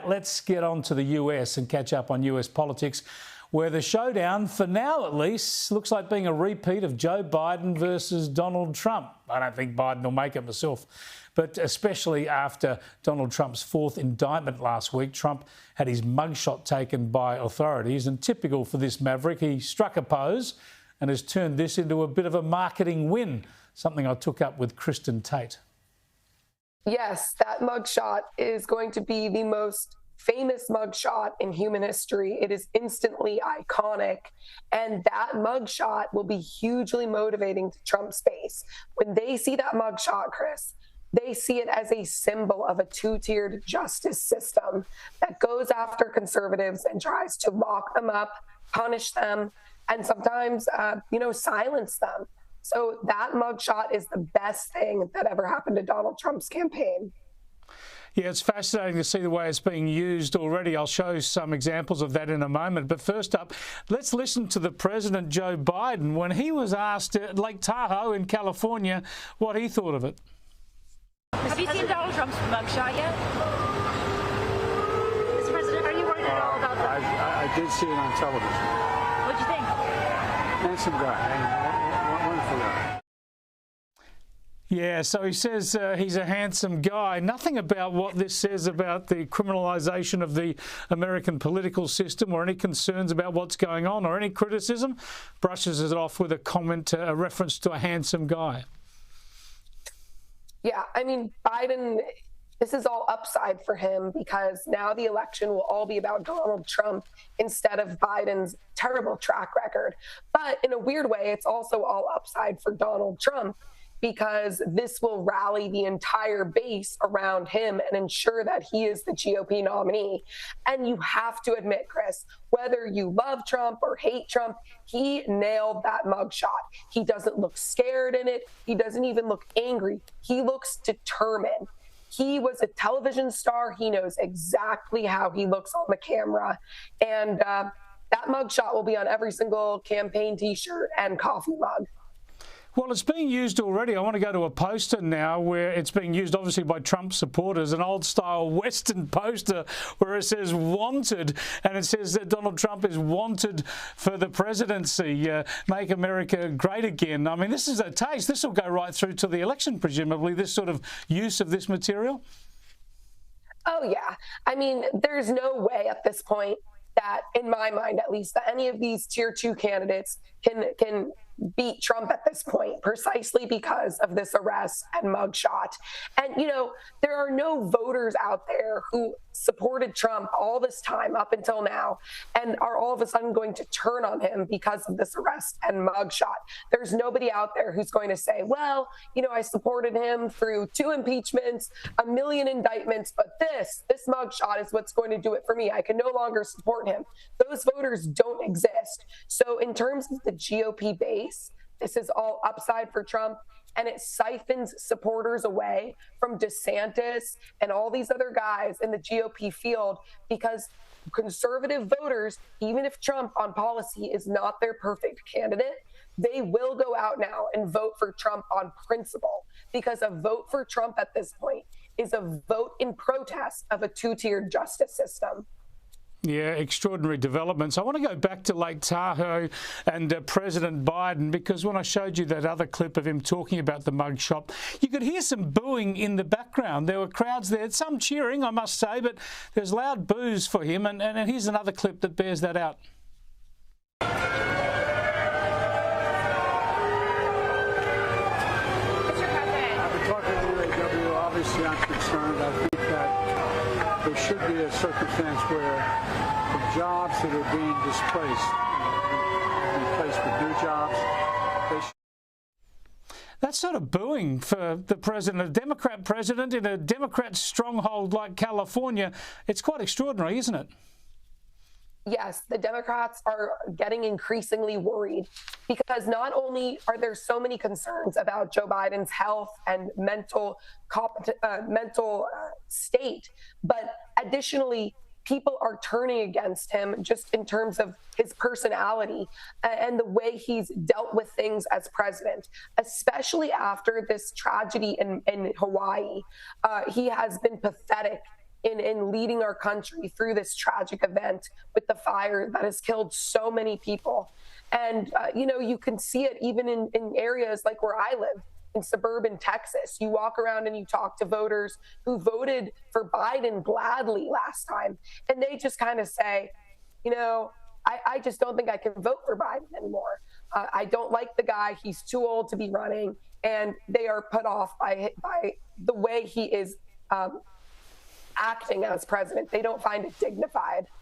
let's get on to the US and catch up on US politics, where the showdown, for now at least, looks like being a repeat of Joe Biden versus Donald Trump. I don't think Biden will make it myself, but especially after Donald Trump's fourth indictment last week, Trump had his mugshot taken by authorities, and typical for this maverick, he struck a pose and has turned this into a bit of a marketing win, something I took up with Kristin Tate. Yes, that mugshot is going to be the most famous mugshot in human history. It is instantly iconic, and that mugshot will be hugely motivating to Trump's base. When they see that mugshot, Chris, they see it as a symbol of a two-tiered justice system that goes after conservatives and tries to lock them up, punish them, and sometimes, silence them. So that mugshot is the best thing that ever happened to Donald Trump's campaign. Yeah, it's fascinating to see the way it's being used already. I'll show some examples of that in a moment. But first up, let's listen to the President, Joe Biden, when he was asked at Lake Tahoe in California what he thought of it. Have you seen Donald Trump's mugshot yet? Mr. President, are you worried at all about that? I did see it on television. What'd you think? Handsome guy. Wonderful guy. Yeah, so he says he's a handsome guy. Nothing about what this says about the criminalisation of the American political system or any concerns about what's going on or any criticism. Brushes it off with a comment, a reference to a handsome guy. Yeah, I mean, Biden, this is all upside for him because now the election will all be about Donald Trump instead of Biden's terrible track record. But in a weird way, it's also all upside for Donald Trump, because this will rally the entire base around him and ensure that he is the GOP nominee. And you have to admit, Chris, whether you love Trump or hate Trump, he nailed that mugshot. He doesn't look scared in it. He doesn't even look angry. He looks determined. He was a television star. He knows exactly how he looks on the camera. And that mugshot will be on every single campaign T-shirt and coffee mug. Well, it's being used already. I want to go to a poster now where it's being used obviously by Trump supporters, an old-style Western poster where it says wanted, and it says that Donald Trump is wanted for the presidency, make America great again. I mean, this is a taste. This will go right through to the election, presumably, this sort of use of this material. Oh, yeah. I mean, there's no way at this point that, in my mind at least, that any of these tier 2 candidates can beat Trump at this point, precisely because of this arrest and mugshot. And, there are no voters out there who supported Trump all this time up until now and are all of a sudden going to turn on him because of this arrest and mugshot. There's nobody out there who's going to say, well, I supported him through 2 impeachments, 1 million indictments, but this mugshot is what's going to do it for me. I can no longer support him. Those voters don't exist. So in terms of the GOP base, this is all upside for Trump, and it siphons supporters away from DeSantis and all these other guys in the GOP field, because conservative voters, even if Trump on policy is not their perfect candidate, they will go out now and vote for Trump on principle, because a vote for Trump at this point is a vote in protest of a two-tiered justice system. Yeah, extraordinary developments. I want to go back to Lake Tahoe and President Biden, because when I showed you that other clip of him talking about the mugshot, you could hear some booing in the background. There were crowds there, some cheering, I must say, but there's loud boos for him. And here's another clip that bears that out. I've been talking to UAW. Obviously, I'm concerned. I think that there should be a circumstance where the jobs that are being displaced replaced with new jobs. That's sort of booing for the president, a Democrat president in a Democrat stronghold like California. It's quite extraordinary, isn't it? Yes, the Democrats are getting increasingly worried, because not only are there so many concerns about Joe Biden's health and mental state, but additionally, people are turning against him just in terms of his personality and the way he's dealt with things as president, especially after this tragedy in Hawaii. He has been pathetic in leading our country through this tragic event with the fire that has killed so many people. And, you can see it even in areas like where I live, in suburban Texas. You walk around and you talk to voters who voted for Biden gladly last time, and they just kind of say, I just don't think I can vote for Biden anymore. I don't like the guy. He's too old to be running. And they are put off by the way he is acting as president. They don't find it dignified.